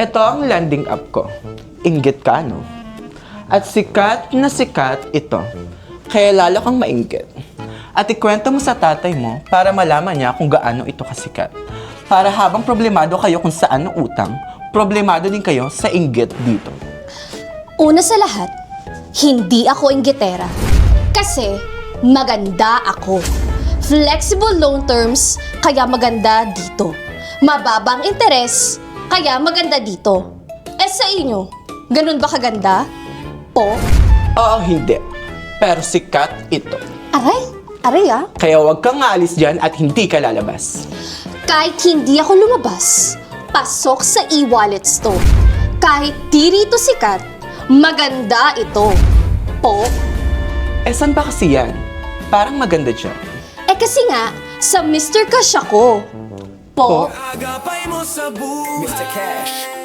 Ito ang landing app ko. Inggit ka, no? At sikat na sikat ito. Kaya lalo kang mainggit. At ikwento mo sa tatay mo para malaman niya kung gaano ito kasikat. Para habang problemado kayo kung saan ang utang, problemado din kayo sa inggit dito. Una sa lahat, hindi ako inggitera. Kasi maganda ako. Flexible loan terms, kaya maganda dito. Mababang interes, kaya maganda dito. Sa inyo, ganun ba kaganda? Po? Oo, hindi. Pero sikat ito. Aray ah. Kaya huwag kang aalis dyan at hindi ka lalabas. Kahit hindi ako lumabas, pasok sa e-wallet store. Kahit di rito sikat, maganda ito. Po? Saan ba kasi yan? Parang maganda dyan. Kasi nga, sa Mr. Cash ako. Po? Agapay mo sa buhay, Mr. Cash.